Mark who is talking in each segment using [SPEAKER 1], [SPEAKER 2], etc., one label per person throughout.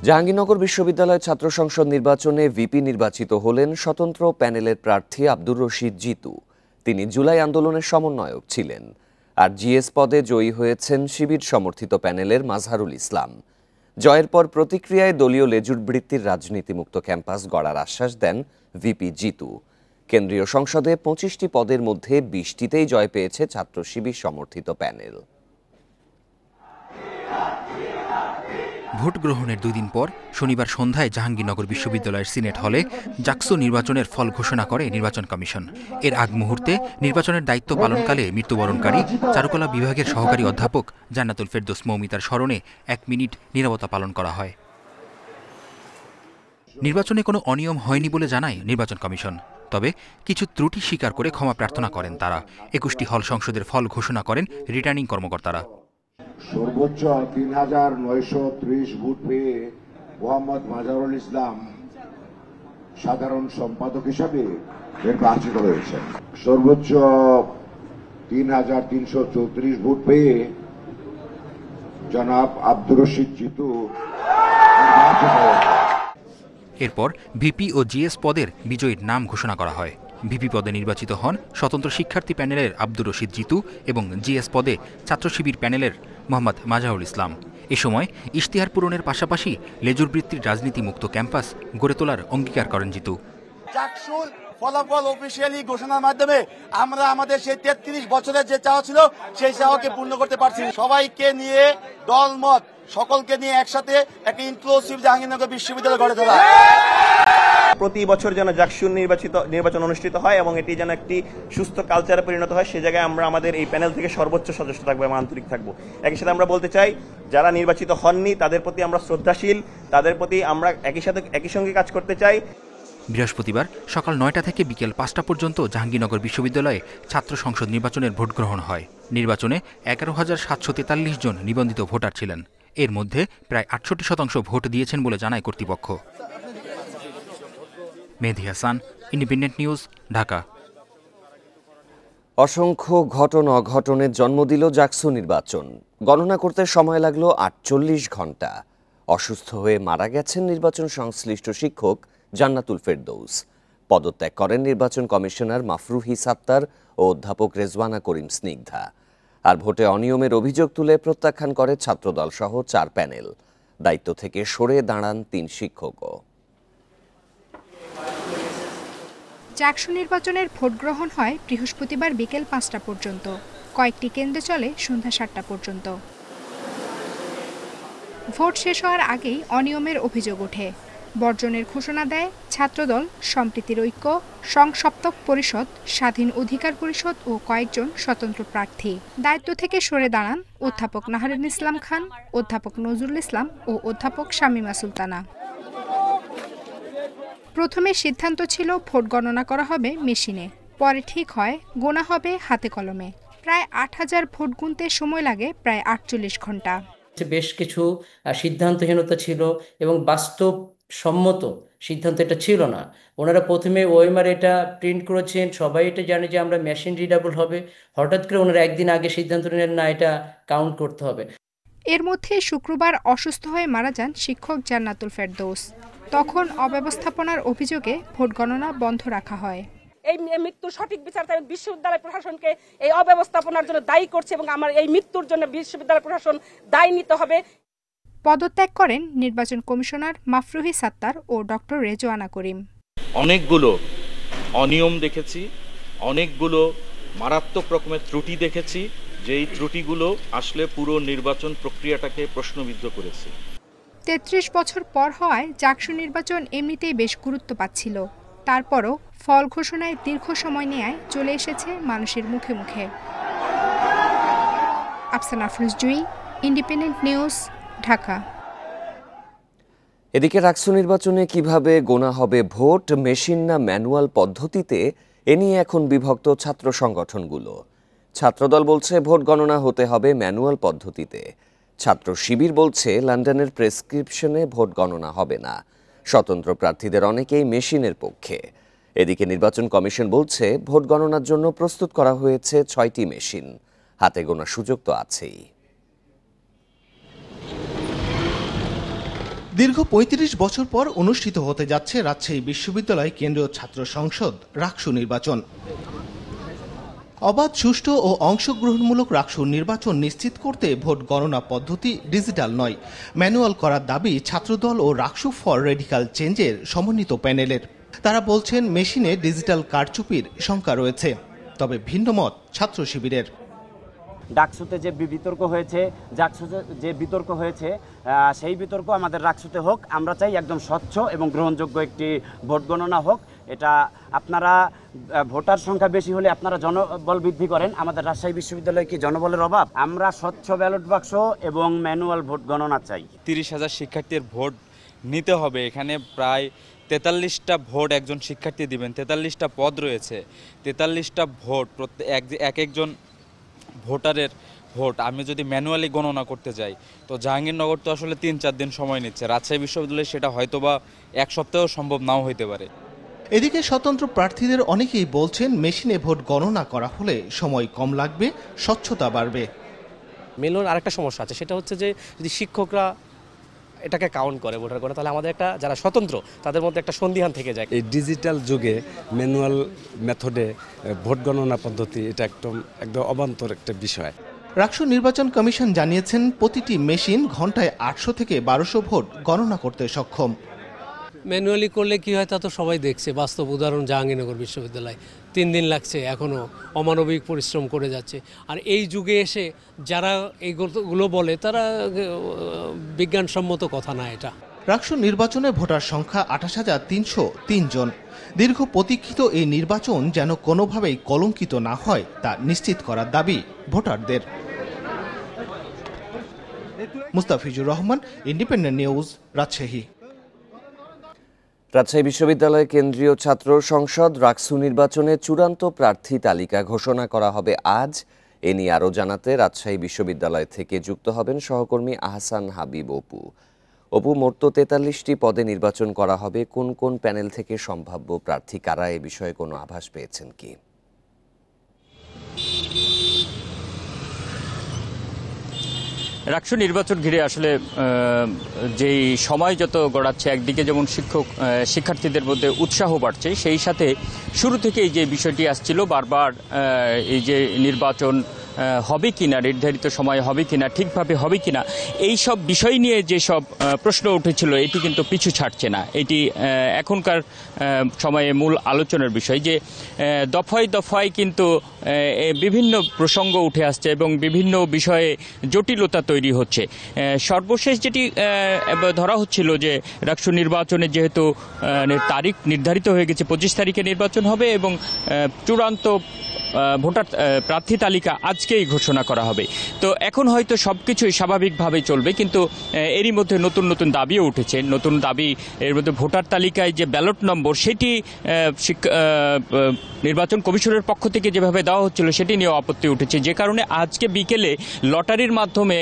[SPEAKER 1] জাহাঙ্গীরনগর বিশ্ববিদ্যালয় ছাত্র সংসদ নির্বাচনে ভিপি নির্বাচিত হলেন স্বতন্ত্র প্যানেলের প্রার্থী আব্দুর রশিদ জিতু। তিনি জুলাই আন্দোলনের সমন্বয়ক ছিলেন। আর জিএস পদে জয়ী হয়েছেন শিবির সমর্থিত প্যানেলের মাজহারুল ইসলাম। জয়ের পর প্রতিক্রিয়ায় দলীয় লেজুর বৃত্তির রাজনীতিমুক্ত ক্যাম্পাস গড়ার আশ্বাস দেন ভিপি জিতু। কেন্দ্রীয় সংসদে ২৫টি পদের মধ্যে ২০টিতেই জয় পেয়েছে ছাত্র শিবির সমর্থিত প্যানেল।
[SPEAKER 2] ভোট গ্রহণের ২ দিন পর শনিবার সন্ধ্যায় জাহাঙ্গীরনগর বিশ্ববিদ্যালয়ের সিনেট হলে জাকসু নির্বাচনের ফল ঘোষণা করে নির্বাচন কমিশন। এর আগ মুহূর্তে নির্বাচনের দায়িত্ব পালনকালে মৃত্যুবরণকারী চারুকলা বিভাগের সহকারী অধ্যাপক জান্নাতুল ফেরদৌস মৌমিতার স্মরণে ১ মিনিট নীরবতা পালন করা হয়। নির্বাচনে কোনো অনিয়ম হয়নি বলে জানায় নির্বাচন কমিশন। তবে কিছু ত্রুটি স্বীকার করে ক্ষমা প্রার্থনা করেন তারা। ২১টি হল সংসদের ফল ঘোষণা করেন রিটার্নিং কর্মকর্তারা।
[SPEAKER 3] সর্বোচ্চ ৩,৯৩০ ভোট পেয়ে মোহাম্মদ মাজহারুল ইসলাম সাধারণ সম্পাদক হিসাবে নির্বাচিত হয়েছেন। সর্বোচ্চ ৩,৩৩৪ ভোট পেয়ে জনাব আব্দুর রশিদ জিতু নির্বাচিত হয়েছেন।
[SPEAKER 2] এরপর ভিপি ও জিএস পদের বিজয়ীর নাম ঘোষণা করা হয়। ভিপি পদে নির্বাচিত হন স্বতন্ত্র শিক্ষার্থী প্যানেলের আব্দুর রশিদ জিতু এবং জিএস পদে ছাত্র শিবির প্যানেলের মোহাম্মদ মাজহারুল ইসলাম। এ সময় ইশতেহার পূরণের পাশাপাশি লেজুর বৃত্তির রাজনীতিমুক্ত ক্যাম্পাস গড়ে তোলার অঙ্গীকার করেন জিতু।
[SPEAKER 4] জাকসুর ফলাফল অফিসিয়ালি ঘোষণার মাধ্যমে আমরা আমাদের সেই ৩৩ বছরের যে চাওয়া ছিল সেই চাওয়াকে পূর্ণ করতে পারছি। সবাইকে নিয়ে দলমত সকলকে নিয়ে একসাথে একটা ইনক্লুসিভ জাহাঙ্গীরনগর বিশ্ববিদ্যালয় গড়ে তোলা।
[SPEAKER 5] প্রতি বছর যেন জাকসুর নির্বাচন অনুষ্ঠিত হয় এবং এটি যেন একটি সুস্থ কালচারে পরিণত হয়, সে জায়গায় আমরা আমাদের এই প্যানেল থেকে সর্বোচ্চ সদস্য থাকবো এবং আন্তরিক থাকবো। একই সাথে আমরা বলতে চাই, যারা নির্বাচিত হননি তাদের প্রতি আমরা শ্রদ্ধাশীল, তাদের প্রতি আমরা একই সঙ্গে কাজ করতে চাই।
[SPEAKER 2] বৃহস্পতিবার সকাল ৯টা থেকে বিকেল ৫টা পর্যন্ত জাহাঙ্গীরনগর বিশ্ববিদ্যালয়ে ছাত্র সংসদ নির্বাচনের ভোট গ্রহণ হয়। নির্বাচনে ১১,৭৪৩ জন নিবন্ধিত ভোটার ছিলেন। এর মধ্যে প্রায় ৬৮% ভোট দিয়েছেন বলে জানায় কর্তৃপক্ষ। মেহেদী হাসান, ইন্ডিপেন্ডেন্ট নিউজ, ঢাকা।
[SPEAKER 1] অসংখ্য ঘটনা অঘটনের জন্ম দিল জাকসু নির্বাচন। গণনা করতে সময় লাগলো ৪৮ ঘন্টা। অসুস্থ হয়ে মারা গেছেন নির্বাচন সংশ্লিষ্ট শিক্ষক জান্নাতুল ফেরদৌস। পদত্যাগ করেন নির্বাচন কমিশনার মাফরুহি সাত্তার ও অধ্যাপক রেজওয়ানা করিম স্নিগ্ধা। আর ভোটে অনিয়মের অভিযোগ তুলে প্রত্যাখ্যান করে ছাত্রদল সহ ৪ প্যানেল। দায়িত্ব থেকে সরে দাঁড়ান ৩ শিক্ষকও।
[SPEAKER 6] জাকসু নির্বাচনের ভোট গ্রহণ হয় বৃহস্পতিবার বিকেল ৫টা পর্যন্ত। কয়েকটি কেন্দ্রে চলে সন্ধ্যা ৭টা পর্যন্ত। ভোট শেষ হওয়ার আগেই অনিয়মের অভিযোগ ওঠে। বর্জনের ঘোষণা দেয় ছাত্রদল, সম্প্রীতির ঐক্য, সংসপ্তক পরিষদ, স্বাধীন অধিকার পরিষদ ও কয়েকজন স্বতন্ত্র প্রার্থী। দায়িত্ব থেকে সরে দাঁড়ান অধ্যাপক নাহারুন ইসলাম খান, অধ্যাপক নজরুল ইসলাম ও অধ্যাপক শামীমা সুলতানা। প্রথমে সিদ্ধান্ত ছিল ভোট গণনা করা হবে মেশিনে, পরে ঠিক হয় গোনা হবে হাতে কলমে। প্রায় ৮,০০০ ভোট গুনতে সময় লাগে প্রায় ৪৮ ঘন্টা।
[SPEAKER 7] বেশ কিছু সিদ্ধান্তহীনতা ছিল এবং বাস্তবসম্মত সিদ্ধান্ত এটা ছিল না। ওনারা প্রথমে ওএমআর এটা প্রিন্ট করেছেন, সবাই এটা জানে যে আমরা মেশিন রিডেবল হবে। হঠাৎ করে ওনারা একদিন আগে সিদ্ধান্ত নিলেন না, এটা কাউন্ট করতে হবে।
[SPEAKER 6] এর মধ্যে শুক্রবার অসুস্থ হয়ে মারা যান শিক্ষক জান্নাতুল ফেরদৌস। তখন অব্যবস্থাপনার অভিযোগে ভোট গণনা বন্ধ রাখা হয়।
[SPEAKER 8] এই মৃত্যুর সঠিক বিচার চাই। বিশ্ববিদ্যালয় প্রশাসনকে এই অব্যবস্থাপনার জন্য দায়ী করছে এবং আমার এই মৃত্যুর জন্য বিশ্ববিদ্যালয় প্রশাসন দায়ী নিতে হবে।
[SPEAKER 6] পদত্যাগ করেন নির্বাচন কমিশনার মাফরুহি সাত্তার ও ডক্টর রেজওয়ানা করিম।
[SPEAKER 9] অনেকগুলো অনিয়ম দেখেছি, অনেকগুলো মারাত্মক রকমের ত্রুটি দেখেছি, যেই ত্রুটিগুলো আসলে পুরো নির্বাচন প্রক্রিয়াটাকে প্রশ্নবিদ্ধ করেছে।
[SPEAKER 6] ৩৩ বছর পর হওয়ায় জাকসু নির্বাচন এমনিতেই বেশ গুরুত্ব পাচ্ছিল। তারপরও ফল ঘোষণায় দীর্ঘ সময় নেয়ায় চলে এসেছে মানুষের মুখে মুখে। আফসানা আফরোজ জুই, ইন্ডিপেন্ডেন্ট নিউজ, ঢাকা।
[SPEAKER 1] এদিকে জাকসু নির্বাচনে কিভাবে গোনা হবে ভোট, মেশিন না ম্যানুয়াল পদ্ধতিতে, এ নিয়ে এখন বিভক্ত ছাত্র সংগঠনগুলো। ছাত্রদল বলছে ভোট গণনা হতে হবে ম্যানুয়াল পদ্ধতিতে। ছাত্র শিবির বলছে লন্ডনের প্রেসক্রিপশনে ভোট গণনা হবে না। স্বতন্ত্র প্রার্থীদের অনেকেই মেশিনের পক্ষে। এদিকে নির্বাচন কমিশন বলছে ভোট গণনার জন্য প্রস্তুত করা হয়েছে ৬টি মেশিন। হাতে গোনার সুযোগ তো আছেই।
[SPEAKER 10] দীর্ঘ ৩৫ বছর পর অনুষ্ঠিত হতে যাচ্ছে রাজশাহী বিশ্ববিদ্যালয় কেন্দ্রীয় ছাত্র সংসদ রাকসু নির্বাচন। অবাধ, সুষ্ঠু ও অংশগ্রহণমূলক রাকসু নির্বাচন নিশ্চিত করতে ভোট গণনা পদ্ধতি ডিজিটাল নয়, ম্যানুয়াল করার দাবি ছাত্রদল ও রাকসু ফর রেডিক্যাল চেঞ্জের সমন্বিত প্যানেলের। তারা বলছেন মেশিনে ডিজিটাল কারচুপির শঙ্কা রয়েছে, তবে ভিন্ন মত ছাত্র শিবিরের।
[SPEAKER 11] ডাকসুতে যে বিতর্ক হয়েছে, জাকসুতে যে বিতর্ক হয়েছে, সেই বিতর্ক আমাদের রাকসুতে হোক। আমরা চাই একদম স্বচ্ছ এবং গ্রহণযোগ্য একটি ভোট গণনা হোক। এটা আপনারা ভোটার সংখ্যা বেশি হলে আপনারা জনবল বৃদ্ধি করেন। আমাদের রাজশাহী বিশ্ববিদ্যালয়ে কি জনবলের অভাব? আমরা স্বচ্ছ ব্যালট বাক্স এবং ম্যানুয়াল ভোট গণনা চাই।
[SPEAKER 12] 30,000 শিক্ষার্থীর ভোট নিতে হবে। এখানে প্রায় 43টা ভোট একজন শিক্ষার্থী দিবেন। 43টা পদ রয়েছে, 43টা ভোট এক একজন ভোটারের ভোট আমি যদি ম্যানুয়ালি গণনা করতে যাই তো জাহাঙ্গীরনগর তো আসলে 3-4 দিন সময় নিচ্ছে। রাজশাহী বিশ্ববিদ্যালয়ে সেটা হয়তোবা এক সপ্তাহেও সম্ভব নাও হইতে পারে।
[SPEAKER 10] এদিকে স্বতন্ত্র প্রার্থীদের অনেকেই বলছেন মেশিনে ভোট গণনা করা হলে সময় কম লাগবে, স্বচ্ছতা বাড়বে।
[SPEAKER 13] মেলুন আরেকটা সমস্যা আছে, সেটা হচ্ছে যে যদি শিক্ষকরা এটাকে কাউন্ট করে ভোটার করে, তাহলে আমাদের একটা যারা স্বতন্ত্র তাদের মধ্যে একটা সন্দিহান থেকে যায়।
[SPEAKER 14] এই ডিজিটাল যুগে ম্যানুয়াল মেথডে ভোট গণনা পদ্ধতি এটা একদম অবান্তর একটা বিষয়।
[SPEAKER 10] রাকসু নির্বাচন কমিশন জানিয়েছেন প্রতিটি মেশিন ঘন্টায় 800 থেকে 1200 ভোট গণনা করতে সক্ষম।
[SPEAKER 15] ম্যানুয়ালি করলে কি হয় তা তো সবাই দেখছে, বাস্তব উদাহরণ জাহাঙ্গীরনগর বিশ্ববিদ্যালয় 3 দিন লাগছে, এখনও অমানবিক পরিশ্রম করে যাচ্ছে। আর এই যুগে এসে যারা এইগুলো বলে তারা বিজ্ঞানসম্মত কথা না। এটা
[SPEAKER 10] রাকসু নির্বাচনে ভোটার সংখ্যা 28,303 জন। দীর্ঘ প্রতীক্ষিত এই নির্বাচন যেন কোনোভাবেই কলঙ্কিত না হয় তা নিশ্চিত করার দাবি ভোটারদের। Mustafizur Rahman, independent news, Rajshahi.
[SPEAKER 1] রাজশাহী বিশ্ববিদ্যালয় কেন্দ্রীয় ছাত্র সংসদ রাকসু নির্বাচনে চূড়ান্ত প্রার্থী তালিকা ঘোষণা করা হবে আজ। এ নিয়ে আরও জানাতে রাজশাহী বিশ্ববিদ্যালয় থেকে যুক্ত হবেন সহকর্মী আহসান হাবিব অপু। মোট 43টি পদে নির্বাচন করা হবে। কোন কোন প্যানেল থেকে সম্ভাব্য প্রার্থী কারা, এ বিষয়ে কোনো আভাস পেয়েছেন কি?
[SPEAKER 16] রাকসু নির্বাচন ঘিরে আসলে যেই সময় যত গড়াচ্ছে, একদিকে যেমন শিক্ষার্থীদের মধ্যে উৎসাহ বাড়ছে, সেই সাথে শুরু থেকেই যে বিষয়টি আসছিল বারবার, এই যে নির্বাচন হবে কিনা, নির্ধারিত সময় হবে কিনা, ঠিকভাবে হবে কিনা, এই সব বিষয় নিয়ে যে সব প্রশ্ন উঠেছিল এটি কিন্তু পিছু ছাড়ছে না। এটি এখনকার সময়ে মূল আলোচনার বিষয় যে দফায় দফায় কিন্তু বিভিন্ন প্রসঙ্গ উঠে আসছে এবং বিভিন্ন বিষয়ে জটিলতা তৈরি হচ্ছে। সর্বশেষ যেটি ধরা হচ্ছিল যে রাকসু নির্বাচনে যেহেতু তারিখ নির্ধারিত হয়ে গেছে, 25 তারিখে নির্বাচন হবে এবং চূড়ান্ত ভোটার প্রার্থী তালিকা আজকেই ঘোষণা করা হবে। তো এখন হয়তো সবকিছুই স্বাভাবিকভাবে চলবে, কিন্তু এরই মধ্যে নতুন নতুন দাবিও উঠেছে। নতুন দাবি, এর মধ্যে ভোটার তালিকায় যে ব্যালট নম্বর সেটি নির্বাচন কমিশনের পক্ষ থেকে যেভাবে দেওয়া হচ্ছিল সেটি নিয়েও আপত্তি উঠেছে, যে কারণে আজকে বিকেলে লটারির মাধ্যমে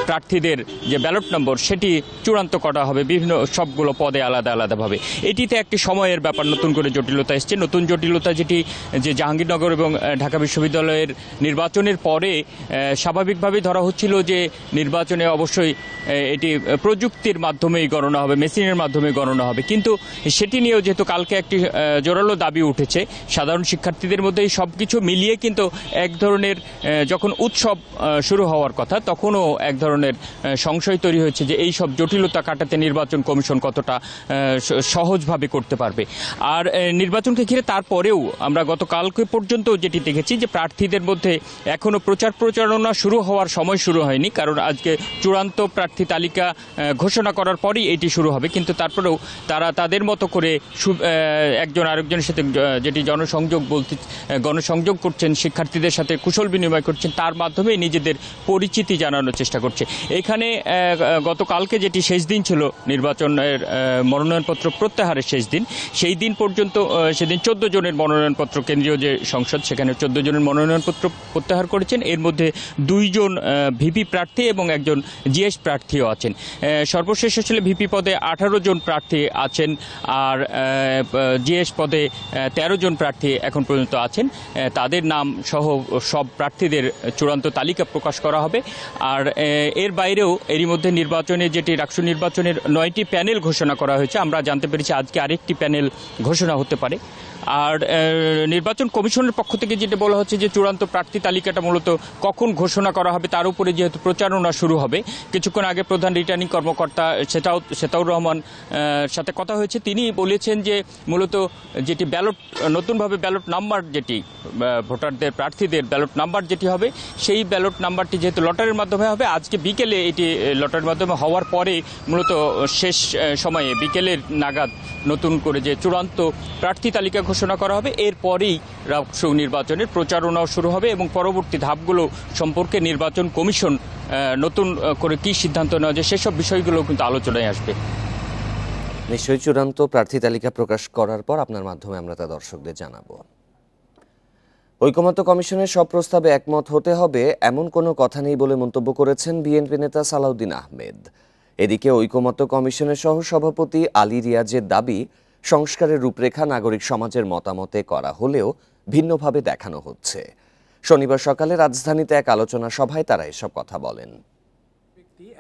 [SPEAKER 16] প্রার্থীদের যে ব্যালট নম্বর সেটি চূড়ান্ত করা হবে বিভিন্ন সবগুলো পদে আলাদা আলাদাভাবে। এটিতে একটি সময়ের ব্যাপার, নতুন করে জটিলতা এসছে। নতুন জটিলতা যেটি যে জাহাঙ্গীরনগর এবং ঢাকা বিশ্ববিদ্যালয়ের নির্বাচনের পরে স্বাভাবিকভাবেই ধরা হচ্ছিল যে নির্বাচনে অবশ্যই এটি প্রযুক্তির মাধ্যমেই গণনা হবে, মেশিনের মাধ্যমে গণনা হবে, কিন্তু সেটি নিয়েও যেহেতু কালকে একটি জোরালো দাবি উঠেছে সাধারণ শিক্ষার্থীদের মধ্যে, এই সব কিছু মিলিয়ে কিন্তু এক ধরনের যখন উৎসব শুরু হওয়ার কথা তখনও এক ধরনের সংশয় তৈরি হয়েছে যে এই সব জটিলতা কাটাতে নির্বাচন কমিশন কতটা সহজভাবে করতে পারবে। আর নির্বাচনকে ঘিরে তারপরেও আমরা গতকালকে পর্যন্ত যেটি দেখেছি যে প্রার্থীদের মধ্যে এখনো প্রচারণা শুরু হওয়ার সময় শুরু হয়নি, কারণ আজকে চূড়ান্ত প্রার্থী তালিকা ঘোষণা করার পরই এটি শুরু হবে। কিন্তু তারপরেও তারা তাদের মতো করে একজন আরেকজনের সাথে যেটি গণসংযোগ করছেন, শিক্ষার্থীদের সাথে কুশল বিনিময় করছেন, তার মাধ্যমে নিজেদের পরিচিতি জানানোর চেষ্টা করছে। এখানে গতকালকে যেটি শেষ দিন ছিল নির্বাচনের মনোনয়নপত্র প্রত্যাহারের শেষ দিন, সেই দিন পর্যন্ত সেদিন 14 জনের মনোনয়নপত্র কেন্দ্রীয় যে সংসদ পরিষদ সেখানে 14 জনের মনোনয়নপত্র প্রত্যাহার করেছেন। এর মধ্যে 2 জন ভিপি প্রার্থী এবং একজন জিএস প্রার্থীও আছেন। সর্বশেষ আসলে ভিপি পদে 18 জন প্রার্থী আছেন, আর জিএস পদে 13 জন প্রার্থী এখন পর্যন্ত আছেন। তাদের নাম সহ সব প্রার্থীদের চূড়ান্ত তালিকা প্রকাশ করা হবে। আর এর বাইরেও এরই মধ্যে নির্বাচনে যেটি রাকসু নির্বাচনের 9টি প্যানেল ঘোষণা করা হয়েছে, আমরা জানতে পেরেছি আজকে আরেকটি প্যানেল ঘোষণা হতে পারে। আর নির্বাচন কমিশনের পক্ষ থেকে যেটা বলা হচ্ছে যে চূড়ান্ত প্রার্থী তালিকাটা মূলত কখন ঘোষণা করা হবে তার উপরে যেহেতু প্রচারণা শুরু হবে। কিছুক্ষণ আগে প্রধান রিটার্নিং কর্মকর্তা সেতাউর রহমান সাথে কথা হয়েছে, তিনি বলেছেন যে মূলত যেটি ব্যালট নতুনভাবে ব্যালট নাম্বার যেটি ভোটারদের প্রার্থীদের ব্যালট নাম্বার যেটি হবে সেই ব্যালট নাম্বারটি যেহেতু লটারির মাধ্যমে হবে, আজকে বিকেলে এটি লটারির মাধ্যমে হওয়ার পরে মূলত শেষ সময়ে বিকেলের নাগাদ নতুন করে যে চূড়ান্ত প্রার্থী তালিকা ঘোষণা করা হবে। এরপরেই রাকসু নির্বাচনের প্রচারণাও শুরু হবে এবং পরবর্তী ধাপগুলো সম্পর্কে নির্বাচন কমিশন নতুন করে কি সিদ্ধান্ত নেওয়া যায় সেসব বিষয়গুলো কিন্তু আলোচনায় আসবে।
[SPEAKER 1] নিশ্চয়ই চূড়ান্ত প্রার্থী তালিকা প্রকাশ করার পর আপনার মাধ্যমে আমরা তা দর্শকদের জানাবো। ঐকমত্য কমিশনের সব প্রস্তাবে একমত হতে হবে এমন কোনো কথা নেই বলে মন্তব্য করেছেন বিএনপি নেতা সালাউদ্দিন আহমেদ। এদিকে ঐকমত্য কমিশনের সহসভাপতি আলী রিয়াজের দাবি, সংস্কারের রূপরেখা নাগরিক সমাজের মতামতে করা হলেও ভিন্নভাবে দেখানো হচ্ছে। শনিবার সকালে রাজধানীতে এক আলোচনা সভায় তারা এসব কথা বলেন।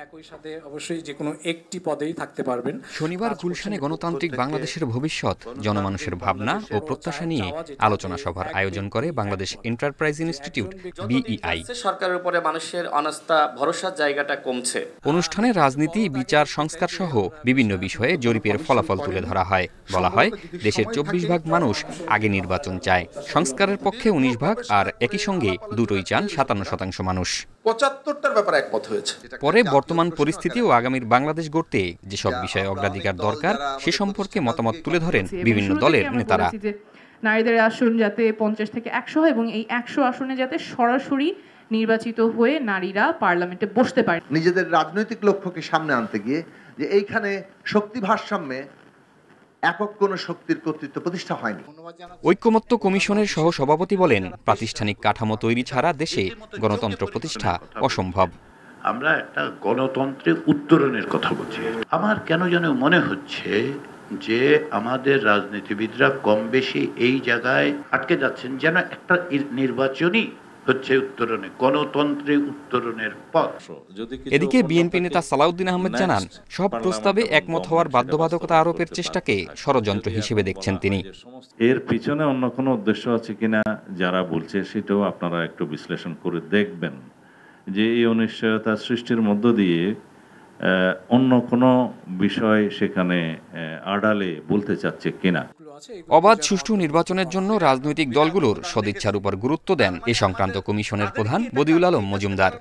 [SPEAKER 17] একই সাথে অবশ্যই যে কোনো একটি পদেই থাকতে পারবেন।
[SPEAKER 2] শনিবার গুলশানে গণতান্ত্রিক বাংলাদেশের ভবিষ্যৎ, জনমানুষের ভাবনা ও প্রত্যাশা নিয়ে আলোচনা সভার আয়োজন করে বাংলাদেশ এন্টারপ্রাইজ ইনস্টিটিউট বিইআই।
[SPEAKER 18] সরকারের উপরে মানুষের অনাস্থা ভরসার জায়গাটা কমছে।
[SPEAKER 2] অনুষ্ঠানে রাজনীতি, বিচার, সংস্কার সহ বিভিন্ন বিষয়ে জরিপের ফলাফল তুলে ধরা হয়। বলা হয় দেশের 24 ভাগ মানুষ আগে নির্বাচন চায়, সংস্কারের পক্ষে 19 ভাগ, আর একই সঙ্গে দুটোই চান 57% মানুষ।
[SPEAKER 17] 75টার ব্যাপারে একমত হয়েছে।
[SPEAKER 2] পরে বর্তমান পরিস্থিতি ও আগামীর বাংলাদেশ গড়তে যেসব বিষয়ে অগ্রাধিকার দরকার সে সম্পর্কে মতামত তুলে ধরেন বিভিন্ন দলের নেতারা।
[SPEAKER 19] নারীদের আসন যাতে 50 থেকে 100 হয় এবং এই 100 আসনে যাতে সরাসরি নির্বাচিত হয়ে নারীরা পার্লামেন্টে বসতে পারে।
[SPEAKER 20] নিজেদের রাজনৈতিক লক্ষ্যকে সামনে আনতে গিয়ে যে এইখানে শক্তি ভারসাম্যে একক কোন শক্তির কর্তৃত্ব প্রতিষ্ঠা হয়নি।
[SPEAKER 2] ঐকমত্য কমিশনের সহসভাপতি বলেন, প্রাতিষ্ঠানিক কাঠামো তৈরি ছাড়া দেশে গণতন্ত্র প্রতিষ্ঠা অসম্ভব।
[SPEAKER 21] আমরা একটা গণতন্ত্রে উত্তরণের কথা বলছি। আমার কেন যেন মনে হচ্ছে যে আমাদের রাজনীতিবিদরা কম বেশি এই জায়গায় আটকে যাচ্ছেন, যেন একটা নির্বাচনই হচ্ছে উত্তরণে, গণতন্ত্রে উত্তরণের পথ।
[SPEAKER 2] এদিকে বিএনপি নেতা সালাউদ্দিন আহমেদ জানান, সব প্রস্তাবে একমত হওয়ার বাধ্যবাধকতা আরোপের চেষ্টাকে ষড়যন্ত্র হিসেবে দেখছেন তিনি।
[SPEAKER 22] এর পিছনে অন্য কোনো উদ্দেশ্য আছে কিনা যারা বলছে সেটাও আপনারা একটু বিশ্লেষণ করে দেখবেন, যে এই অনিশ্চয়তা সৃষ্টির মধ্য দিয়ে অন্য কোনো বিষয় সেখানে আড়ালে বলতে চাচ্ছে কিনা।
[SPEAKER 2] অবাধ সুষ্ঠু নির্বাচনের জন্য রাজনৈতিক দলগুলোর সদিচ্ছার উপর গুরুত্ব দেন এ সংক্রান্ত কমিশনের প্রধান বদিউল আলম মজুমদার।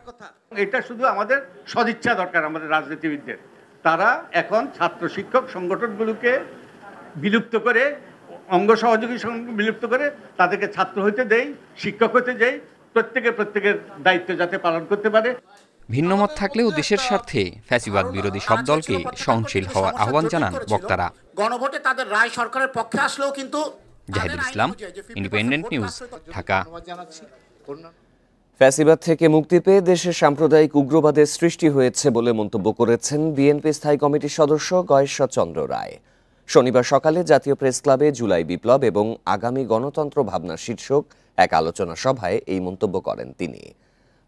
[SPEAKER 23] এটা শুধু আমাদের সদিচ্ছা দরকার আমাদের রাজনীতিবিদদের। তারা এখন ছাত্র শিক্ষক সংগঠনগুলোকে বিলুপ্ত করে, অঙ্গ সহযোগী বিলুপ্ত করে তাদেরকে ছাত্র হইতে দেয়, শিক্ষক হইতে দেয়, প্রত্যেকের দায়িত্ব যাতে পালন করতে পারে।
[SPEAKER 2] ভিন্নমত থাকলেও দেশের স্বার্থে ফ্যাসিবাদ বিরোধী সব দলকে সহনশীল হওয়ার আহ্বান জানান বক্তারা।
[SPEAKER 24] গণভোটে তাদের রায় সরকারের পক্ষে আসলেও কিন্তু।
[SPEAKER 2] জাহিদুল ইসলাম, ইন্ডিপেন্ডেন্ট নিউজ, ঢাকা।
[SPEAKER 1] ফ্যাসিবাদ থেকে মুক্তি পেয়ে দেশে সাম্প্রদায়িক উগ্রবাদের সৃষ্টি হয়েছে বলে মন্তব্য করেছেন বিএনপি স্থায়ী কমিটির সদস্য গয়েশ্বর চন্দ্র রায়। শনিবার সকালে জাতীয় প্রেস ক্লাবে জুলাই বিপ্লব এবং আগামী গণতন্ত্র ভাবনা শীর্ষক এক আলোচনা সভায় এই মন্তব্য করেন তিনি।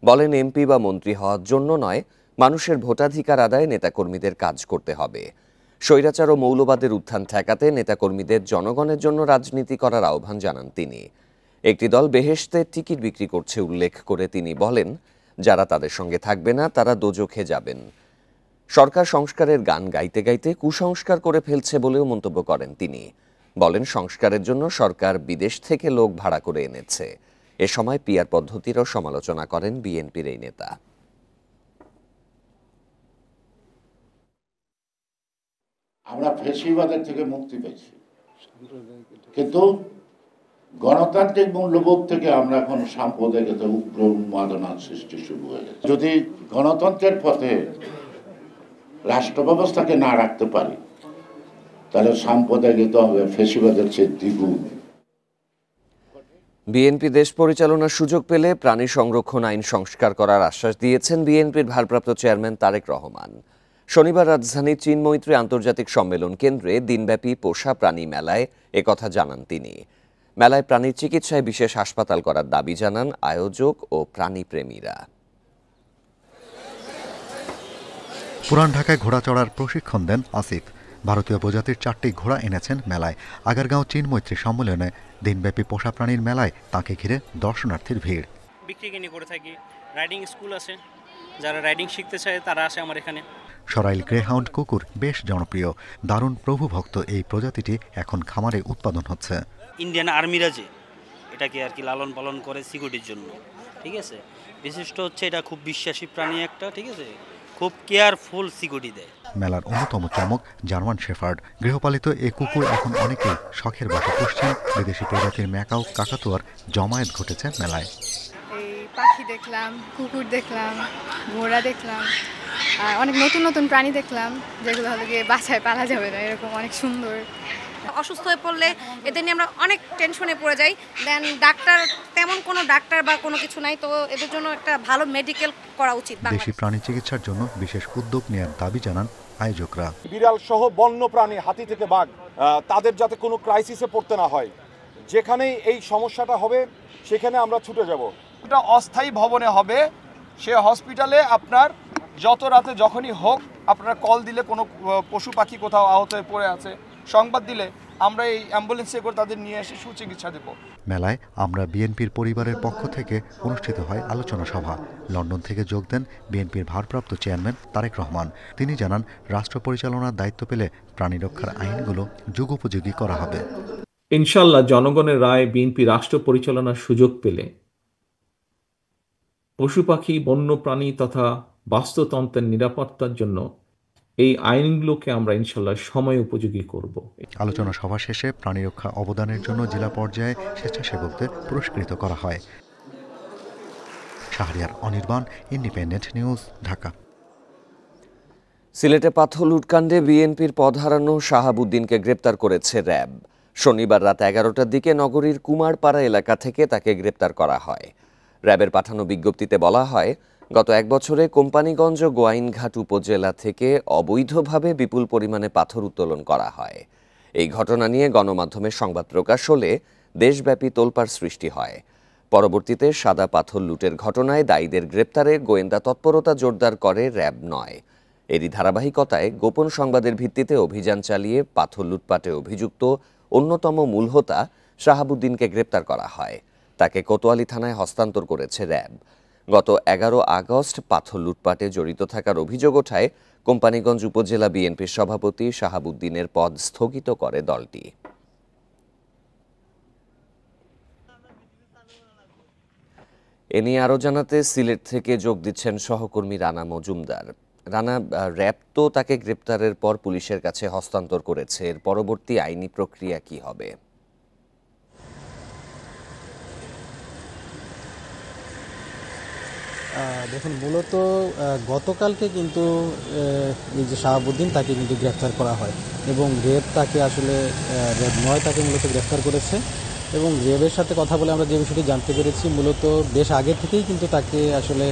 [SPEAKER 1] বলেন, এমপি বা মন্ত্রী হওয়ার জন্য নয়, মানুষের ভোটাধিকার আদায়ে নেতাকর্মীদের কাজ করতে হবে। স্বৈরাচার ও মৌলবাদের উত্থান ঠেকাতে নেতাকর্মীদের জনগণের জন্য রাজনীতি করার আহ্বান জানান তিনি। একটি দল বেহেশতের টিকিট বিক্রি করছে উল্লেখ করে তিনি বলেন, যারা তাদের সঙ্গে থাকবে না তারা দোজখে যাবেন। সরকার সংস্কারের গান গাইতে গাইতে কুসংস্কার করে ফেলছে বলেও মন্তব্য করেন তিনি। বলেন, সংস্কারের জন্য সরকার বিদেশ থেকে লোক ভাড়া করে এনেছে। এ সময় পিআর পদ্ধতিরও সমালোচনা করেন বিএনপির এই নেতা।
[SPEAKER 3] আমরা ফ্যাসিবাদের থেকে মুক্তি পেয়েছি, কিন্তু গণতান্ত্রিক মূল্যবোধ থেকে আমরা এখন সাম্প্রদায়িকতা, উগ্র উন্মাদনার সৃষ্টি শুরু হয়ে গেছে। যদি গণতন্ত্রের পথে রাষ্ট্র ব্যবস্থাকে না রাখতে পারি তাহলে সাম্প্রদায়িকতা হবে ফ্যাসিবাদের চেয়ে দ্বিগুণ।
[SPEAKER 1] বিএনপি দেশ পরিচালনার সুযোগ পেলে প্রাণী সংরক্ষণ আইন সংস্কার করার আশ্বাস দিয়েছেন বিএনপির ভারপ্রাপ্ত চেয়ারম্যান তারেক রহমান। শনিবার রাজধানীর চীন-মৈত্রী আন্তর্জাতিক সম্মেলন কেন্দ্রে দিনব্যাপী পোষা প্রাণী মেলায় একথা জানান তিনি। মেলায় প্রাণীর চিকিৎসায় বিশেষ হাসপাতাল করার দাবি জানান আয়োজক ও প্রাণীপ্রেমীরা।
[SPEAKER 4] পুরান ঢাকায় ঘোড়া চড়ার প্রশিক্ষণ দেন আসিফ। ভারতীয় প্রজাতির 4টি ঘোড়া এনেছেন মেলায়। আগারগাঁও চীন-মৈত্রী সম্মেলনে দিনব্যাপী পোষা প্রাণীর মেলায় তাকে ঘিরে দর্শনার্থীর ভিড়।
[SPEAKER 5] বিক্রি কিনে করে থাকি, রাইডিং স্কুল আছে, যারা রাইডিং শিখতে চায় তারা আসে আমার এখানে।
[SPEAKER 4] সরাইল গ্রেহাউন্ড কুকুর বেশ জনপ্রিয়। দারুণ প্রভুভক্ত এই প্রজাতিটি এখন খামারে উৎপাদন হচ্ছে।
[SPEAKER 5] ইন্ডিয়ান আর্মিরা যে এটাকে আর কি লালন পালন করে সিকিউরিটির জন্য, ঠিক আছে। বিশিষ্ট হচ্ছে এটা খুব বিশ্বাসী প্রাণী একটা, ঠিক আছে, খুব কেয়ারফুল সিকিউরিটি দেয়।
[SPEAKER 4] মেলার অন্যতম চমক জার্মান শেফার্ড। গৃহপালিত এই কুকুর এখন অনেকেই শখের বশে পুষছেন। বিদেশি প্রজাতির ম্যাকাও কাকাতুয়ার জমায়েত ঘটেছে মেলায়।
[SPEAKER 7] এই পাখি দেখলাম, কুকুর দেখলাম, ঘোড়া দেখলাম, আর অনেক নতুন নতুন প্রাণী দেখলাম যেগুলো হলো গিয়ে বাসায় পালা যাবে না, এরকম অনেক সুন্দর।
[SPEAKER 8] অসুস্থ হয়ে পড়লে এদের নিয়ে আমরা অনেক টেনশনে পড়ে যাই। দেন ডাক্তার, তেমন কোনো ডাক্তার বা কোনো কিছু নাই, তো এদের জন্য একটা ভালো মেডিকেল করা উচিত।
[SPEAKER 4] দেশি প্রাণী চিকিৎসার জন্য বিশেষ উদ্যোগ নেওয়ার দাবি জানান আয়োজকরা।
[SPEAKER 25] বিড়াল সহ বন্য প্রাণী, হাতি থেকে বাঘ, তাদের যাতে কোনো ক্রাইসিসে পড়তে না হয়, যেখানেই এই সমস্যাটা হবে সেখানে আমরা ছুটে যাব।
[SPEAKER 26] এটা অস্থায়ী ভবনে হবে, সে হসপিটালে আপনার যত রাতে যখনই হোক আপনারা কল দিলে কোনো পশু পাখি কোথাও আহত হয়ে পড়ে আছে সংবাদ দিলে আমরা এই অ্যাম্বুলেন্সে করে তাদের নিয়ে এসে সুচিকিৎসা দেব।
[SPEAKER 4] মেলায় আমরা বিএনপির পরিবারের পক্ষ থেকে অনুষ্ঠিত হয় আলোচনা সভা। লন্ডন থেকে যোগ দেন বিএনপির ভারপ্রাপ্ত চেয়ারম্যান তারেক রহমান। তিনি জানান, রাষ্ট্র পরিচালনার দায়িত্ব পেলে প্রাণী রক্ষার আইনগুলো যুগোপযোগী করা হবে।
[SPEAKER 27] ইনশাআল্লাহ জনগণের রায় বিএনপি রাষ্ট্র পরিচালনার সুযোগ পেলে পশু পাখি, বন্য প্রাণী তথা বাস্তুতন্ত্রের নিরাপত্তার জন্য এই আইনগুলোকে আমরা ইনশাআল্লাহ সময় উপযোগী করব।
[SPEAKER 4] আলোচনা সভা শেষে প্রাণী রক্ষা অবদানের জন্য জেলা পর্যায়ে স্বেচ্ছাসেবকদের পুরস্কৃত করা হয়। Shahriar Anirban, independent news, Dhaka.
[SPEAKER 1] সিলেটে পাথর লুটকাণ্ডে বিএনপির পদ হারানো শাহাবুদ্দিনকে গ্রেপ্তার করেছে র্যাব। শনিবার রাত 11টার দিকে নগরীর কুমারপাড়া এলাকা থেকে তাকে গ্রেপ্তার করা হয়। র্যাবের পাঠানো বিজ্ঞপ্তিতে বলা হয়, গত 1 বছরে কোম্পানিগঞ্জ ও গোয়াইনঘাট উপজেলা থেকে অবৈধভাবে বিপুল পরিমাণে পাথর উত্তোলন করা হয়। এই ঘটনা নিয়ে গণমাধ্যমে সংবাদ প্রকাশ হলে দেশব্যাপী তোলপাড় সৃষ্টি হয়। পরবর্তীতে সাদা পাথর লুটের ঘটনায় দায়ীদের গ্রেপ্তারে গোয়েন্দা তৎপরতা জোরদার করে র্যাব 9। এরই ধারাবাহিকতায় গোপন সংবাদের ভিত্তিতে অভিযান চালিয়ে পাথর লুটপাটে অভিযুক্ত অন্যতম মূল হোতা শাহাবুদ্দিনকে গ্রেপ্তার করা হয়। তাকে কোতোয়ালি থানায় হস্তান্তর করেছে র্যাব। গত 11 আগস্ট পাথর লুটপাটে জড়িত থাকার অভিযোগ ওঠায় কোম্পানিগঞ্জ উপজেলা বিএনপির সভাপতি শাহাবুদ্দিনের পদ স্থগিত করে দলটি। এ নিয়ে আরও জানাতে সিলেট থেকে যোগ দিচ্ছেন সহকর্মী রানা মজুমদার। রানা, র্যাব তো তাকে গ্রেপ্তারের পর পুলিশের কাছে হস্তান্তর করেছে, এর পরবর্তী আইনি প্রক্রিয়া কি হবে?
[SPEAKER 28] দেখুন, মূলত গতকালকে কিন্তু এই যে শাহাবুদ্দিন তাকে কিন্তু গ্রেফতার করা হয় এবং র্যাব তাকে আসলে র্যাব 9 তাকে মূলত গ্রেফতার করেছে এবং র্যাবের সাথে কথা বলে আমরা যে বিষয়টি জানতে পেরেছি, মূলত বেশ আগে থেকেই কিন্তু তাকে আসলে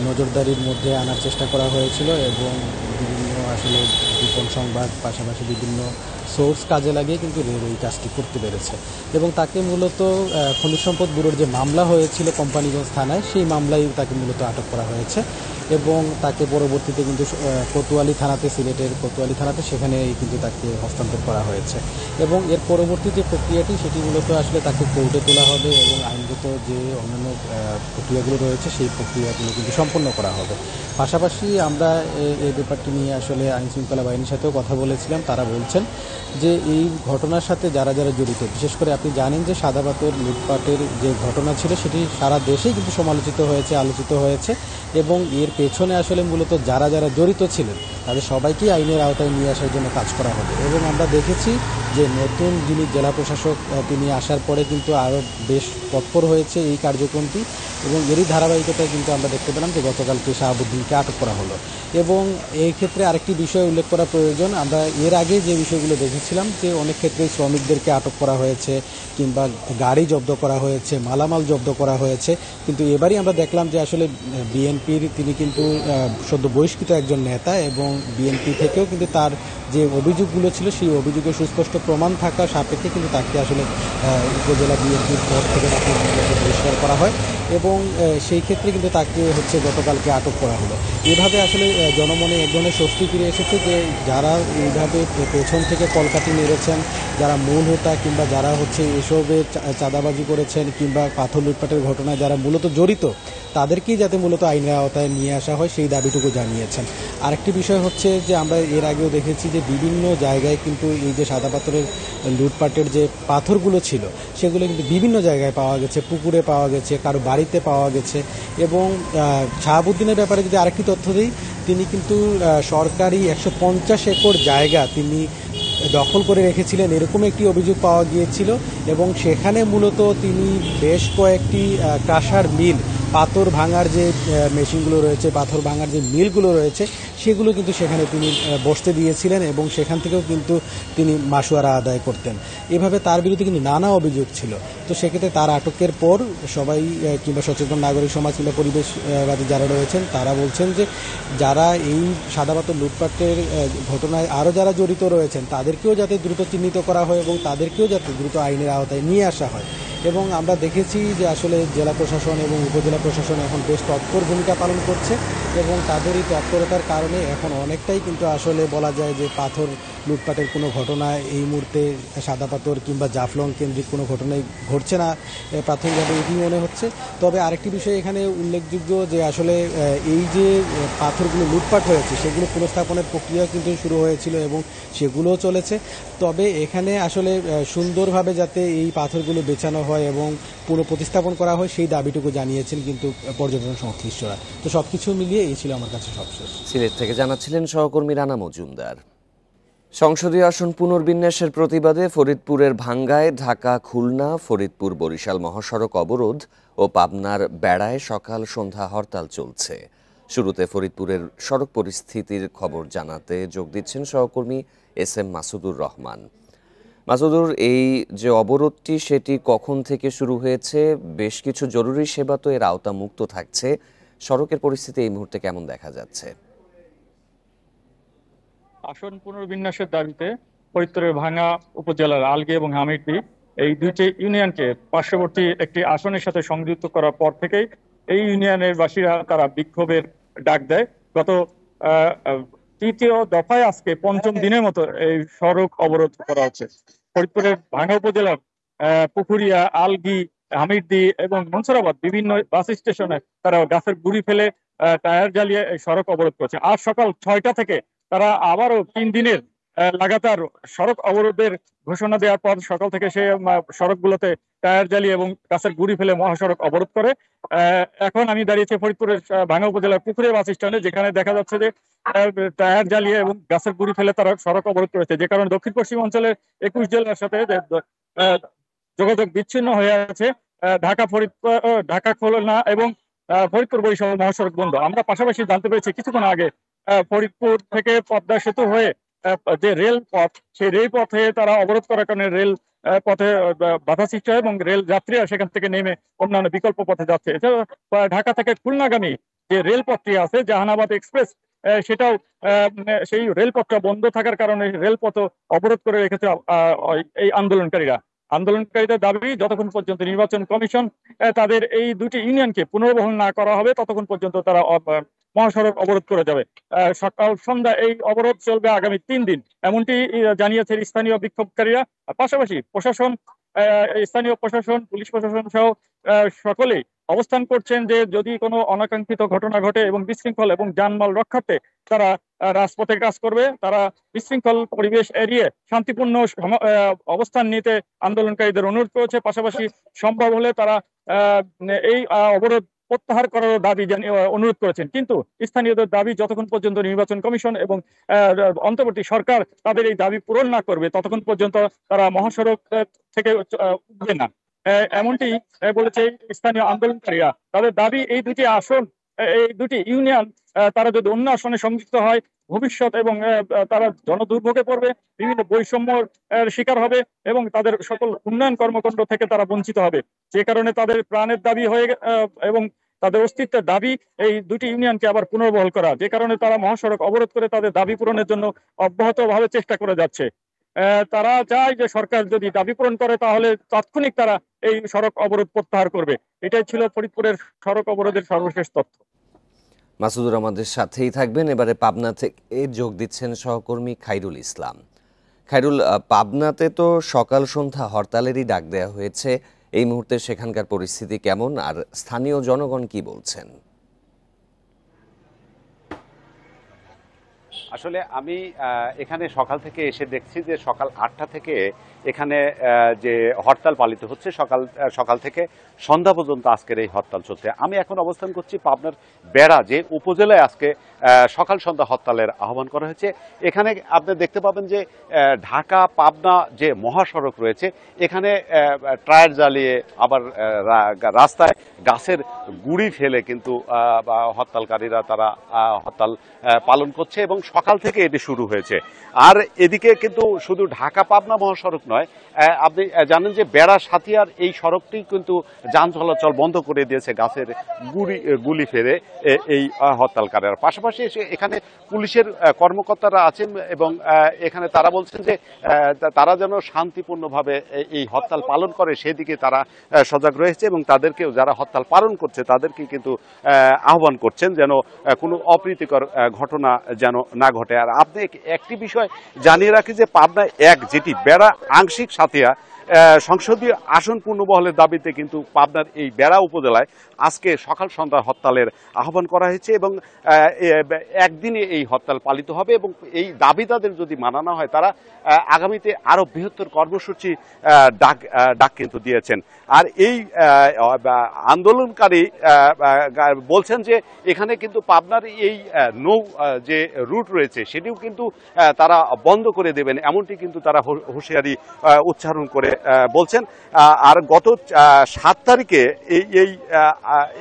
[SPEAKER 28] নজরদারির মধ্যে আনার চেষ্টা করা হয়েছিল এবং বিভিন্ন আসলে গোপন সংবাদ পাশাপাশি বিভিন্ন সোর্স কাজে লাগিয়ে কিন্তু র্যাব এই কাজটি করতে পেরেছে এবং তাকে মূলত খনিজ সম্পদ ব্যুরোর যে মামলা হয়েছিল কোম্পানিগঞ্জ থানায়, সেই মামলায় তাকে মূলত আটক করা হয়েছে এবং তাকে পরবর্তীতে কিন্তু কোতোয়ালি থানাতে, সিলেটের কোতোয়ালি থানাতে সেখানে কিন্তু তাকে হস্তান্তর করা হয়েছে এবং এর পরবর্তী যে প্রক্রিয়াটি সেটি মূলত আসলে তাকে কোর্টে তোলা হবে এবং আইনগত যে অন্যান্য প্রক্রিয়াগুলো রয়েছে সেই প্রক্রিয়াগুলো কিন্তু সম্পন্ন করা হবে। পাশাপাশি আমরা এই ব্যাপারটি নিয়ে আসলে আইনশৃঙ্খলা বাহিনীর সাথেও কথা বলেছিলাম। তারা বলছেন যে এই ঘটনার সাথে যারা যারা জড়িত, বিশেষ করে আপনি জানেন যে সাদা পাথর লুটপাটের যে ঘটনা ছিল সেটি সারা দেশেই কিন্তু সমালোচিত হয়েছে, আলোচিত হয়েছে এবং এর পেছনে আসলে মূলত যারা যারা জড়িত ছিলেন তাদের সবাইকেই আইনের আওতায় নিয়ে আসার জন্য কাজ করা হবে এবং আমরা দেখেছি যে নতুন যিনি জেলা প্রশাসক তিনি আসার পরে কিন্তু আরও বেশ তৎপর হয়েছে এই কার্যক্রমটি এবং এরই ধারাবাহিকতায় কিন্তু আমরা দেখতে পেলাম যে গতকালকে শাহাবুদ্দিনকে আটক করা হলো। এবং এই ক্ষেত্রে আরেকটি বিষয় উল্লেখ করা প্রয়োজন, আমরা এর আগে যে বিষয়গুলো দেখেছিলাম যে অনেক ক্ষেত্রে শ্রমিকদেরকে আটক করা হয়েছে কিংবা গাড়ি জব্দ করা হয়েছে, মালামাল জব্দ করা হয়েছে, কিন্তু এবারই আমরা দেখলাম যে আসলে বিএনপির তিনি কিন্তু সদ্য বহিষ্কৃত একজন নেতা এবং বিএনপি থেকেও কিন্তু তার যে অভিযোগগুলো ছিল সেই অভিযোগের সুস্পষ্ট প্রমাণ থাকা সাপেক্ষে কিন্তু তাকে আসলে উপজেলা বিএনপির পদ থেকে তাকে বহিষ্কার করা হয় এবং সেই ক্ষেত্রে কিন্তু তাকে গতকালকে আটক করা হলো। এভাবে আসলে জনমনে এক ধরনের স্বস্তি ফিরে এসেছে যে যারা এইভাবে পেছন থেকে কলকাঠি মেরেছেন, যারা মূল হোতা কিংবা যারা এসবে চাঁদাবাজি করেছেন কিংবা পাথর লুটপাটের ঘটনায় যারা মূলত জড়িত তাদেরকেই যাতে মূলত আইনের আওতায় নিয়ে আসা হয় সেই দাবিটুকু জানিয়েছেন। আরেকটি বিষয় হচ্ছে যে আমরা এর আগেও দেখেছি যে বিভিন্ন জায়গায় কিন্তু এই যে সাদা পাথরের লুটপাটের যে পাথরগুলো ছিল সেগুলো কিন্তু বিভিন্ন জায়গায় পাওয়া গেছে, পুকুরে পাওয়া গেছে, কারো বাড়িতে পাওয়া গেছে। এবং শাহাবুদ্দিনের ব্যাপারে যদি আরেকটি তথ্য দিই, তিনি কিন্তু সরকারি 150 একর জায়গা তিনি দখল করে রেখেছিলেন এরকম একটি অভিযোগ পাওয়া গিয়েছিল এবং সেখানে মূলত তিনি বেশ কয়েকটি কাঁসার মিল, পাথর ভাঙার যে মেশিনগুলো রয়েছে, পাথর ভাঙার যে মিলগুলো রয়েছে সেগুলো কিন্তু সেখানে তিনি বসতে দিয়েছিলেন এবং সেখান থেকেও কিন্তু তিনি মাসুয়ারা আদায় করতেন। এভাবে তার বিরুদ্ধে কিন্তু নানা অভিযোগ ছিল। তো সেক্ষেত্রে তার আটকের পর সবাই কিংবা সচেতন নাগরিক সমাজ কিংবা পরিবেশবাদী যারা রয়েছেন তারা বলছেন যে যারা এই সাদা পাথর লুটপাটের ঘটনায় আরও যারা জড়িত রয়েছেন তাদেরকেও যাতে দ্রুত চিহ্নিত করা হয় এবং তাদেরকেও যাতে দ্রুত আইনের আওতায় নিয়ে আসা হয়। এবং আমরা দেখেছি যে আসলে জেলা প্রশাসন এবং উপজেলা প্রশাসন এখন বেশ তৎপর ভূমিকা পালন করছে এবং তাদের এই তৎপরতার কারণে এখন অনেকটাই কিন্তু আসলে বলা যায় যে পাথর লুটপাটের কোনো ঘটনা এই মুহূর্তে সাদা পাথর কিংবা জাফলং কেন্দ্রিক কোনো ঘটনাই ঘটছে না প্রাথমিকভাবে এটি মনে হচ্ছে। তবে আরেকটি বিষয় এখানে উল্লেখযোগ্য যে আসলে এই যে পাথরগুলো লুটপাট হয়েছে সেগুলো পুনঃস্থাপনের প্রক্রিয়া কিন্তু শুরু হয়েছিল এবং সেগুলোও চলেছে। তবে এখানে আসলে সুন্দরভাবে যাতে এই পাথরগুলো বেচানো হয় এবং পুনঃপ্রতিস্থাপন করা হয় সেই দাবিটুকু জানিয়েছেন কিন্তু পর্যটন সংশ্লিষ্টরা। তো সবকিছু মিলিয়ে এই ছিল আমার কাছে সবশেষ।
[SPEAKER 1] সিলেট থেকে জানাচ্ছিলেন সহকর্মী রানা মজুমদার। সংসদীয় আসন পুনর্বিন্যাসের প্রতিবাদে ফরিদপুরের ভাঙ্গায় ঢাকা খুলনা ফরিদপুর বরিশাল মহাসড়ক অবরোধ ও পাবনার বেড়ায় সকাল সন্ধ্যা হরতাল চলছে। শুরুতে ফরিদপুরের সড়ক পরিস্থিতির খবর জানাতে যোগ দিচ্ছেন সহকর্মী এস.এম. মাসুদুর রহমান। মাসুদুর, এই যে অবরোধটি সেটি কখন থেকে শুরু হয়েছে? বেশ কিছু জরুরি সেবা তো এর আওতা মুক্ত থাকছে, সড়কের পরিস্থিতি এই মুহূর্তে কেমন দেখা যাচ্ছে?
[SPEAKER 6] আসন পুনর্বিন্যাসের দাবিতে ফরিদপুরের ভাঙ্গা উপজেলার আলগী এবং হামিরদী এই দুইটি ইউনিয়নকে পার্শ্ববর্তী একটি আসনের সাথে সংযুক্ত করার পর থেকেই এই ইউনিয়নের বাসীরা তারা বিক্ষোভের ডাক দেয়। গত তৃতীয় দফায় আজকে পঞ্চম দিনের মতো এই সড়ক অবরোধ করা হচ্ছে। ফরিদপুরের ভাঙ্গা উপজেলার পুকুরিয়া, আলগী, হামিরদী এবং মনসুরাবাদ বিভিন্ন বাস স্টেশনে তারা গাছের গুঁড়ি ফেলে টায়ার জ্বালিয়ে সড়ক অবরোধ করছে। আজ সকাল 6টা থেকে তারা আবারও 3 দিনের লাগাতার সড়ক অবরোধের ঘোষণা দেওয়ার পর সকাল থেকে সে সড়কগুলোতে টায়ার জ্বালিয়ে এবং গাছের গুঁড়ি ফেলে মহাসড়ক অবরোধ করে। এখন আমি দাঁড়িয়েছি ফরিদপুরের ভাঙ্গা উপজেলার পুকুরিয়া বাস স্ট্যান্ডে, যেখানে দেখা যাচ্ছে যে টায়ার জ্বালিয়ে এবং গাছের গুঁড়ি ফেলে তারা সড়ক অবরোধ করেছে, যে কারণে দক্ষিণ পশ্চিম অঞ্চলের 21 জেলার সাথে যোগাযোগ বিচ্ছিন্ন হয়ে আছে। ঢাকা খুলনা এবং ফরিদপুর বরিশাল মহাসড়ক বন্ধ। আমরা পাশাপাশি জানতে পেরেছি কিছুক্ষণ আগে ফরিদপুর থেকে পদ্মা সেতু হয়ে যে রেল পথ, সেই রেল পথে তারা অবরোধ করার কারণে রেল পথে বাধা সৃষ্টি হয় এবং রেল যাত্রীরা সেখান থেকে নেমে অন্যান্য বিকল্প পথে যাচ্ছে। এছাড়া ঢাকা থেকে খুলনাগামী যে রেলপথটি আছে জাহানাবাদ এক্সপ্রেস, সেটাও সেই রেলপথটা বন্ধ থাকার কারণে রেলপথ অবরোধ করে রেখেছে এই আন্দোলনকারীদের দাবি যতক্ষণ পর্যন্ত নির্বাচন কমিশন তাদের এই দুটি ইউনিয়নকে পুনর্বহাল না করা হবে ততক্ষণ পর্যন্ত তারা মহাসড়ক অবরোধ করে যাবে। সকাল সন্ধ্যা এই অবরোধ চলবে আগামী 3 দিন, এমনটি জানিয়েছে স্থানীয় বিক্ষোভকারীরা। পাশাপাশি স্থানীয় প্রশাসন, পুলিশ প্রশাসন সহ সকলেই অবস্থান করছেন যে যদি কোনো অনাকাঙ্ক্ষিত ঘটনা ঘটে এবং বিশৃঙ্খল এবং যানমাল রক্ষার্থে তারা রাজপথে কাজ করবে। তারা বিশৃঙ্খল পরিবেশ এড়িয়ে শান্তিপূর্ণ অবস্থান নিতে আন্দোলনকারীদের অনুরোধ করেছে। পাশাপাশি সম্ভব হলে তারা এই অবরোধ প্রত্যাহার করার দাবি অনুরোধ করেছেন। কিন্তু স্থানীয়দের দাবি যতক্ষণ পর্যন্ত নির্বাচন কমিশন এবং অন্তর্বর্তী সরকার তাদের এই দাবি পূরণ না করবে ততক্ষণ পর্যন্ত তারা মহাসড়ক থেকে উঠবে না। এমনটি বলেছে স্থানীয় আন্দোলনকারীরা। তাদের দাবি এই দুটি আসন, এই দুটি ইউনিয়ন তারা যদি অন্য আসনে সংযুক্ত হয় ভবিষ্যৎ এবং তারা জনদুর্ভোগে পড়বে, বিভিন্ন বৈষম্যর শিকার হবে এবং তাদের সকল উন্নয়ন কর্মকাণ্ড থেকে তারা বঞ্চিত হবে। যে কারণে তাদের প্রাণের দাবি হয়ে এবং তাদের অস্তিত্বের দাবি এই দুটি ইউনিয়নকে আবার পুনর্বহাল করা, যে কারণে তারা মহাসড়ক অবরোধ করে তাদের দাবি পূরণের জন্য অব্যাহতভাবে চেষ্টা করে যাচ্ছে। তারা চায় যে সরকার যদি দাবি পূরণ করে তাহলে তাৎক্ষণিক তারা এই সড়ক অবরোধ প্রত্যাহার করবে। এটাই ছিল ফরিদপুরের সড়ক অবরোধের সর্বশেষ তথ্য।
[SPEAKER 1] মাসুদুর আমাদের সাথেই থাকবেন। এবারে পাবনা থেকে যোগ দিচ্ছেন সহকর্মী খাইরুল ইসলাম। খাইরুল, পাবনাতে তো সকাল সন্ধ্যা হরতালেরই ডাক দেওয়া হয়েছে। এই মুহূর্তে সেখানকার পরিস্থিতি কেমন, আর স্থানীয় জনগণ কি বলছেন?
[SPEAKER 9] আসলে আমি এখানে সকাল থেকে এসে দেখছি যে সকাল 8টা থেকে এখানে যে হরতাল পালিত হচ্ছে, সকাল থেকে সন্ধ্যা পর্যন্ত আজকের এই হরতাল চলছে। আমি এখন অবস্থান করছি পাবনার বেড়া যে উপজেলায় আজকে সকাল সন্ধ্যা হরতালের আহ্বান করা হয়েছে। এখানে আপনি দেখতে পাবেন যে ঢাকা পাবনা যে মহাসড়ক রয়েছে এখানে টায়ার জ্বালিয়ে আবার রাস্তায় গাছের গুঁড়ি ফেলে কিন্তু হরতালকারীরা তারা হরতাল পালন করছে এবং সকাল থেকে এটি শুরু হয়েছে। আর এদিকে কিন্তু শুধু ঢাকা পাবনা মহাসড়ক নয়, আপনি জানেন যে বেড়া সাতিয়ার এই সড়কটি কিন্তু যান চলাচল বন্ধ করে দিয়েছে গাছের গুলি ফেলে এই হরতালকারীরা। পাশাপাশি এখানে পুলিশের কর্মকর্তারা আছেন এবং এখানে তারা বলছেন যে তারা যেন শান্তিপূর্ণভাবে এই হরতাল পালন করে সেদিকে তারা সজাগ রয়েছে এবং তাদেরকেও যারা হরতাল পালন করছে তাদেরকে কিন্তু আহ্বান করছেন যেন কোনো অপ্রীতিকর ঘটনা যেন না ঘটে। আর আপনি একটি বিষয় জানিয়ে রাখি যে পাবনা 1 যেটি বেড়া আংশিক সাতিয়া সংসদীয় আসন পুনর্বহালের দাবিতে কিন্তু পাবনার এই বেড়া উপজেলায় আজকে সকাল সন্ধ্যা হরতালের আহ্বান করা হয়েছে এবং একদিনে এই হরতাল পালিত হবে এবং এই দাবি তাদের যদি মানা না হয় তারা আগামীতে আরো বৃহত্তর কর্মসূচি ডাক কিন্তু দিয়েছেন। আর এই আন্দোলনকারী বলছেন যে এখানে কিন্তু পাবনার এই নৌ যে রুট রয়েছে সেটিও কিন্তু তারা বন্ধ করে দেবেন, এমনটি কিন্তু তারা হুঁশিয়ারি উচ্চারণ করে বলছেন। আর গত 7 তারিখে এই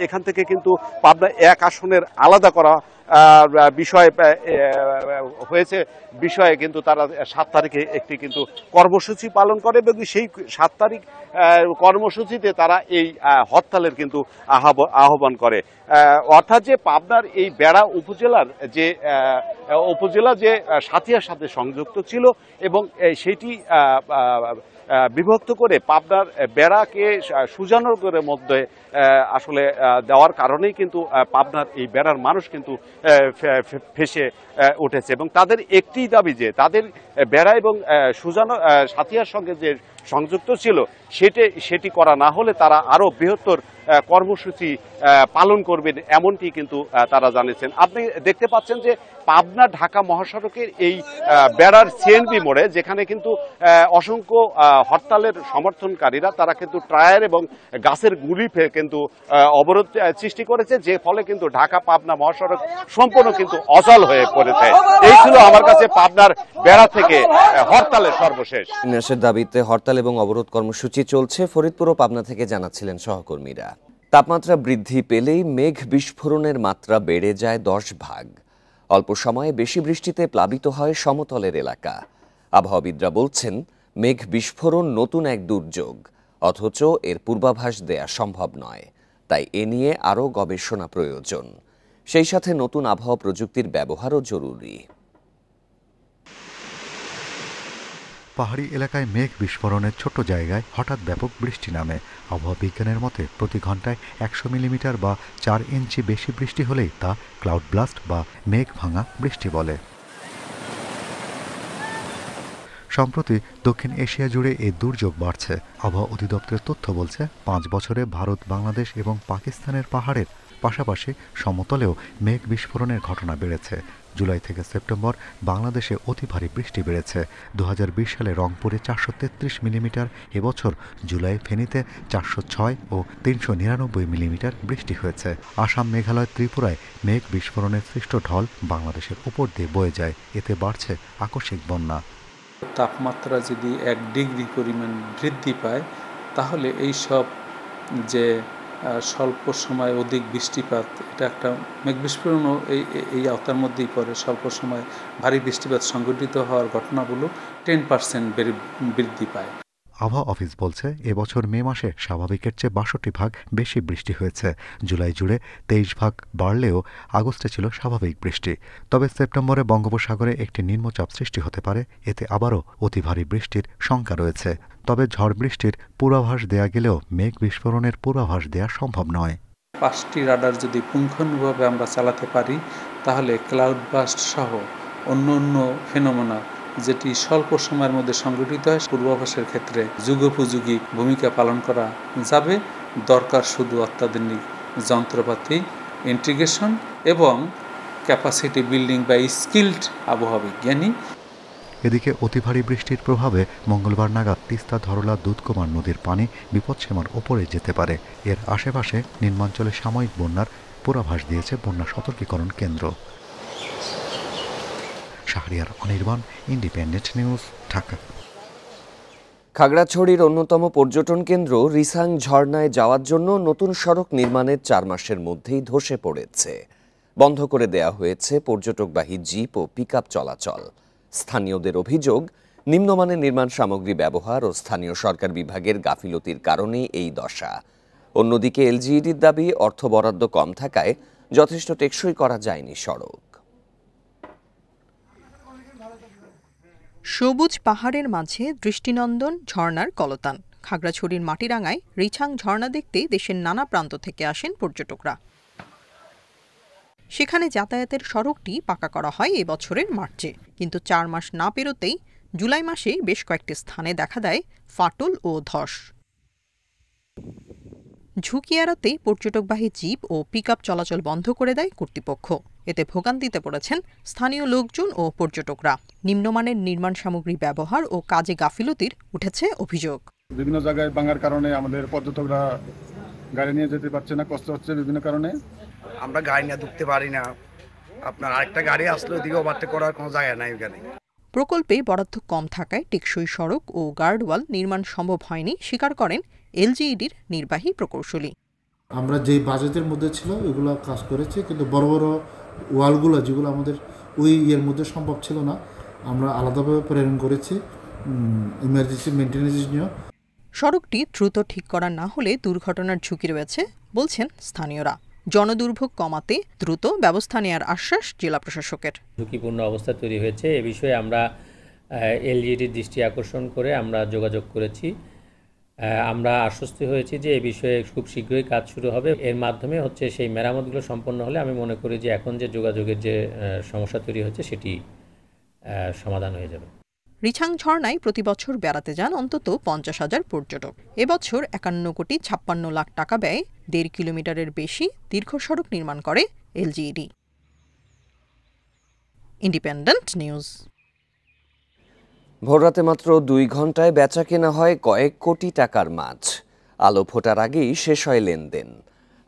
[SPEAKER 9] এখান থেকে কিন্তু পাবনা 1 আসনের আলাদা করা বিষয় হয়েছে বিষয়ে কিন্তু তারা 7 তারিখে একটি কিন্তু কর্মসূচি পালন করে এবং সেই 7 তারিখ কর্মসূচিতে তারা এই হরতালের কিন্তু আহ্বান করে। অর্থাৎ যে পাবনার এই বেড়া উপজেলা যে সাথিয়ার সাথে সংযুক্ত ছিল এবং সেটি বিভক্ত করে পাবনার বেড়াকে সুজানগরের মধ্যে আসলে দেওয়ার কারণেই কিন্তু পাবনার এই বেড়ার মানুষ কিন্তু ফেসে উঠেছে এবং তাদের একটি দাবি যে তাদের বেড়া এবং সাথিয়ার সঙ্গে যে সংযুক্ত ছিল সেটি করা না হলে তারা আরো বৃহত্তর কর্মসূচি পালন করবেন, এমনটি কিন্তু তারা জানিয়েছেন। আপনি দেখতে পাচ্ছেন যে পাবনা ঢাকা মহাসড়কের এই বেড়ার সিএনবি মোড়ে যেখানে কিন্তু অসংখ্য হরতালের সমর্থনকারীরা তারা কিন্তু টায়ার এবং গাছের গুলি কিন্তু অবরোধ সৃষ্টি করেছে, যে ফলে কিন্তু ঢাকা পাবনা মহাসড়ক সম্পূর্ণ কিন্তু অচল হয়ে পড়েছে। এই ছিল আমার কাছে পাবনার বেড়া থেকে হরতালের সর্বশেষ।
[SPEAKER 1] দাবিতে হরতাল এবং অবরোধ কর্মসূচি চলছে। ফরিদপুর ও পাবনা থেকে জানাচ্ছিলেন সহকর্মীরা। তাপমাত্রা বৃদ্ধি পেলেই মেঘ বিস্ফোরণের মাত্রা বেড়ে যায় 10 ভাগ। অল্প সময়ে বেশি বৃষ্টিতে প্লাবিত হয় সমতলের এলাকা। আবহাওয়াবিদরা বলছেন মেঘ বিস্ফোরণ নতুন এক দুর্যোগ, অথচ এর পূর্বাভাস দেয়া সম্ভব নয়। তাই এ নিয়ে আরও গবেষণা প্রয়োজন। সেই সাথে নতুন আবহাওয়া প্রযুক্তির ব্যবহারও জরুরি।
[SPEAKER 4] পাহাড়ি এলাকায় মেঘ বিস্ফোরণের ছোট জায়গায় হঠাৎ ব্যাপক বৃষ্টি নামে। আবহাওয়া বিজ্ঞানের মতে প্রতি ঘন্টায় 100 মিলিমিটার বা 4 ইঞ্চি বেশি বৃষ্টি হলেই তা ক্লাউড ব্লাস্ট বা মেঘ ভাঙা বৃষ্টি বলে। সম্প্রতি দক্ষিণ এশিয়া জুড়ে এই দুর্যোগ বাড়ছে। আবহাওয়া অধিদপ্তরের তথ্য বলছে 5 বছরে ভারত, বাংলাদেশ এবং পাকিস্তানের পাহাড়ের পাশাপাশি সমতলেও মেঘ বিস্ফোরণের ঘটনা বেড়েছে। জুলাই থেকে সেপ্টেম্বর বাংলাদেশে অতি ভারী বৃষ্টি বেড়েছে। 2020 সালে রংপুরে 433 মিলিমিটার, এবছর জুলাই ফেনীতে 406 ও 399 মিলিমিটার বৃষ্টি হয়েছে। আসাম, মেঘালয়, ত্রিপুরায় মেঘ বিস্ফোরণের সৃষ্ট ঢল বাংলাদেশের উপর দিয়ে বয়ে যায়। এতে বাড়ছে আকস্মিক বন্যা।
[SPEAKER 10] তাপমাত্রা যদি 1 ডিগ্রি পরিমাণ বৃদ্ধি পায় তাহলে এই সব যে স্বল্প সময় অধিক বৃষ্টিপাত, এটা একটা মেঘ বিস্ফোরণও এই আওতার মধ্যেই পড়ে। স্বল্প সময় ভারী বৃষ্টিপাত সংঘটিত হওয়ার ঘটনাগুলো 10% বৃদ্ধি পায়।
[SPEAKER 4] আবহাওয়া অফিস বলছে এবছর মে মাসে স্বাভাবিকের চেয়ে ৬২ ভাগ বেশি বৃষ্টি হয়েছে। জুলাই জুড়ে ২৩ ভাগ বাড়লেও আগস্টে ছিল স্বাভাবিক বৃষ্টি। তবে সেপ্টেম্বরে বঙ্গোপসাগরে একটি নিম্নচাপ সৃষ্টি হতে পারে, এতে আবারও অতি ভারী বৃষ্টির শঙ্কা রয়েছে। তবে ঝড় বৃষ্টির পূর্বাভাস দেয়া গেলেও মেঘ বিস্ফোরণের পূর্বাভাস দেয়া সম্ভব নয়।
[SPEAKER 10] 5টি রাডার যদি পুঙ্খানুপুঙ্খভাবে আমরা চালাতে পারি, তাহলে ক্লাউড বাস্ট সহ অন্য ফেনোমেনা যেটি স্বল্প সময়ের মধ্যে সংঘটিত হয়, পূর্বাভাসের ক্ষেত্রে যুগোপযোগী ভূমিকা পালন করা যাবে। দরকার শুধু অত্যাধুনিক যন্ত্রপাতি, ইন্টিগ্রেশন এবং ক্যাপাসিটি বিল্ডিং বা স্কিল্ড আবহাওয়া বিজ্ঞানী।
[SPEAKER 4] এদিকে অতি ভারী বৃষ্টির প্রভাবে মঙ্গলবার নাগাদ তিস্তা, ধরলা, দুধকুমার নদীর পানি বিপদসীমার ওপরে যেতে পারে। এর আশেপাশে নিম্নাঞ্চলে সাময়িক বন্যার পূর্বাভাস দিয়েছে বন্যা সতর্কীকরণ কেন্দ্র। Shahriar Anirban, independent news, Dhaka.
[SPEAKER 1] খাগড়াছড়ির অন্যতম পর্যটন কেন্দ্র রিসাং ঝর্ণায় যাওয়ার জন্য নতুন সড়ক নির্মাণের 4 মাসের মধ্যেই ধসে পড়েছে। বন্ধ করে দেয়া হয়েছে পর্যটকবাহী জিপ ও পিকআপ চলাচল। স্থানীয়দের অভিযোগ, নিম্নমানের নির্মাণ সামগ্রী ব্যবহার ও স্থানীয় সরকার বিভাগের গাফিলতির কারণেই এই দশা। অন্যদিকে এলজিইডির দাবি, অর্থ বরাদ্দ কম থাকায় যথেষ্ট টেকসই করা যায়নি সড়ক।
[SPEAKER 11] সবুজ পাহাড়ের মাঝে দৃষ্টিনন্দন ঝর্ণার কলতান। খাগড়াছড়ির মাটিরাঙ্গায় রিছাং ঝর্ণা দেখতে দেশের নানা প্রান্ত থেকে আসেন পর্যটকরা। সেখানে যাতায়াতের সড়কটি পাকা করা হয় এবছরের মার্চে, কিন্তু 4 মাস না পেরোতেই জুলাই মাসে বেশ কয়েকটি স্থানে দেখা দেয় ফাটল ও ধস। ঝুঁকি এড়াতে পর্যটকবাহী জিপ ও পিকআপ চলাচল বন্ধ করে দেয় কর্তৃপক্ষ। এতে ভোগান্তিতে পড়েছেন স্থানীয় লোকজন ও পর্যটকরা। নিম্নমানের নির্মাণ সামগ্রী ব্যবহার ও কাজে গাফিলতির উঠেছে অভিযোগ।
[SPEAKER 12] বিভিন্ন জায়গায় ভাঙার কারণে আমাদের পর্যটকরা গাড়ি নিয়ে যেতে পারছে না, কষ্ট হচ্ছে বিভিন্ন কারণে।
[SPEAKER 13] আমরা গাড়ি নিয়ে ঢুকতে পারি না। আপনার আরেকটা গাড়ি আসলে ওদিকে ওভারটেক করার কোনো জায়গা নাই ওখানে।
[SPEAKER 11] প্রকল্পে বরাদ্দ কম থাকায় টেকসই সড়ক ও গার্ডওয়াল নির্মাণ সম্ভব হয়নি স্বীকার করেন এলজিইডির নির্বাহী প্রকৌশলী।
[SPEAKER 14] আমরা যে বাজেটের মধ্যে ছিল ওইগুলো কাজ করেছি, কিন্তু বড় বড় ওয়ালগুলো যেগুলো আমাদের ওই ইয়ের মধ্যে সম্ভব ছিল না, আমরা আলাদাভাবে প্রেরণ করেছি ইমার্জেন্সি মেনটেন্যান্সের জন্য।
[SPEAKER 11] সড়কটি দ্রুত ঠিক করা না হলে দুর্ঘটনার ঝুঁকি রয়েছে বলছেন স্থানীয়রা। জনদুর্ভোগ কমাতে দ্রুত ব্যবস্থা নেওয়ার আশ্বাস জেলা প্রশাসকের।
[SPEAKER 15] ঝুঁকিপূর্ণ অবস্থা তৈরি হয়েছে, এ বিষয়ে আমরা এলজিইডির দৃষ্টি আকর্ষণ করে আমরা যোগাযোগ করেছি। আমরা আশ্বস্ত হয়েছি যে এই বিষয়ে খুব শীঘ্রই কাজ শুরু হবে। এর মাধ্যমে সেই মেরামতগুলো সম্পন্ন হলে আমি মনে করি যে এখন যে যোগাযোগের যে সমস্যা তৈরি হচ্ছে সেটি সমাধান হয়ে যাবে।
[SPEAKER 11] রিছাং ঝর্ণায় প্রতি বছর বেড়াতে যান অন্তত 50,000 পর্যটক। এবছর 51,56 লাখ টাকা ব্যয়ে 1.5 কিলোমিটারের বেশি দীর্ঘ সড়ক নির্মাণ করে এলজিইডি। Independent news.
[SPEAKER 1] ভোররাতে মাত্র 2 ঘন্টায় বেচা কেনা হয় কয়েক কোটি টাকার মাছ। আলো ফোটার আগেই শেষ হয় লেনদেন।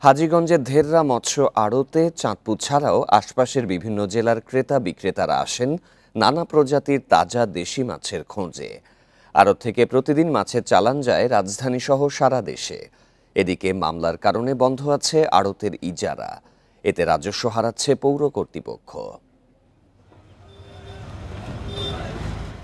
[SPEAKER 1] হাজীগঞ্জের ধেররা মৎস্য আড়তে চাঁদপুর ছাড়াও আশপাশের বিভিন্ন জেলার ক্রেতা বিক্রেতারা আসেন নানা প্রজাতির তাজা দেশি মাছের খোঁজে। আড়ত থেকে প্রতিদিন মাছের চালান যায় রাজধানী সহ সারা দেশে। এদিকে মামলার কারণে বন্ধ আছে আড়তের ইজারা। এতে রাজস্ব হারাচ্ছে পৌর কর্তৃপক্ষ।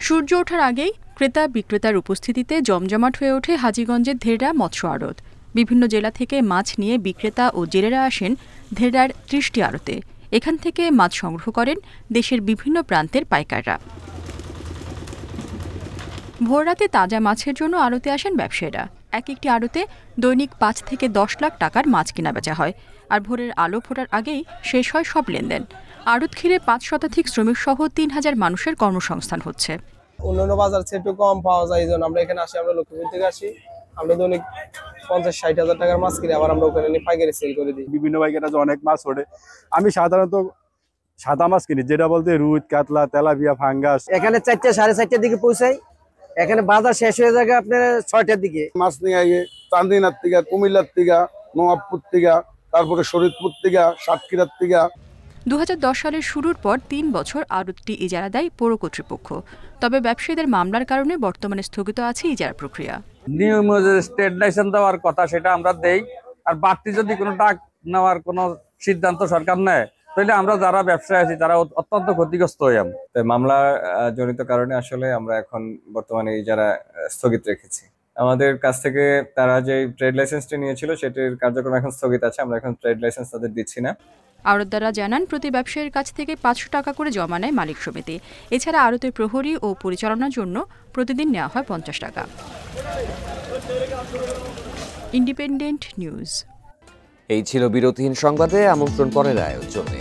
[SPEAKER 16] সূর্য ওঠার আগেই ক্রেতা বিক্রেতার উপস্থিতিতে জমজমাট হয়ে ওঠে হাজীগঞ্জের ধেররা মৎস্য আড়ত। বিভিন্ন জেলা থেকে মাছ নিয়ে বিক্রেতা ও জেলেরা আসেন ধেররার 30টি আড়তে। এখান থেকে মাছ সংগ্রহ করেন দেশের বিভিন্ন প্রান্তের পাইকাররা। ভোররাতে তাজা মাছের জন্য আড়তে আসেন ব্যবসায়ীরা। এক একটি আড়তে দৈনিক 5 থেকে 10 লাখ টাকার মাছ কেনা বেচা হয়। আর ভোরের আলো ফোটার আগেই শেষ হয় সব লেনদেন। আড়ত ঘিরে 5 শতাধিক শ্রমিক সহ 3000 মানুষের কর্মসংস্থান হচ্ছে।
[SPEAKER 18] অন্যান্য বাজার চেয়ে একটু কম পাওয়া যায়, এই জন্য আমরা এখানে আসি। আমরা লক্ষ্মীপুর থেকে আসি। আমরা দৈনিক 50-60 হাজার টাকার মাছ কিনে আবার আমরা ওখানে নিয়ে পাইকারি সেল করে দিই।
[SPEAKER 12] বিভিন্ন পাইকাররা যে অনেক মাছ ওঠে, আমি সাধারণত সাদা মাছ কিনি, যেটা বলতে রুই, কাতলা, তেলাপিয়া, ফাঙ্গাস।
[SPEAKER 29] এখানে 4টা 4:30টার দিকে পৌঁছাই। এখানে বাজার শেষ হয়ে যায় আপনার 6টার দিকে।
[SPEAKER 12] মাছ নিয়ে গিয়ে চান্দিনার থেকে, কুমিল্লার থেকে, নবাবপুর থেকে, তারপরে শরীদপুর থেকে, সাতক্ষীরার থেকে।
[SPEAKER 16] 2010 সালের শুরুর পর 3 বছর আড়তটি ইজারা দেয় পৌর কর্তৃপক্ষ। তবে ব্যবসায়ীদের মামলার কারণে বর্তমানে স্থগিত আছে ইজারা প্রক্রিয়া।
[SPEAKER 2] নিয়ম স্টেট লাইসেন্স দেওয়ার কথা সেটা আমরা দেই, আর বাড়তি যদি কোনো টাকা নেওয়ার কোনো সিদ্ধান্ত সরকার নেয় তাহলে আমরা যারা ব্যবসায়ী আছি তারা অত্যন্ত ক্ষতিগ্রস্ত হই।
[SPEAKER 3] মামলা জনিত কারণে আসলে আমরা এখন বর্তমানে ইজারা স্থগিত রেখেছি। আমাদের কাছ থেকে তারা যে ট্রেড লাইসেন্সটি নিয়েছিল সেটির কার্যক্রম এখন স্থগিত আছে, আমরা এখন ট্রেড লাইসেন্স তাদের দিচ্ছি না।
[SPEAKER 16] আড়তদাররা জানান প্রতি ব্যবসায়ীর কাছ থেকে 500 টাকা করে জমা নেয় মালিক সমিতি। এছাড়া আড়তের প্রহরী ও পরিচালনার জন্য প্রতিদিন নেওয়া হয় 50 টাকা। Independent news.
[SPEAKER 1] এই ছিল বিরতিহীন সংবাদে, আমন্ত্রণ পরের আয়োজনে।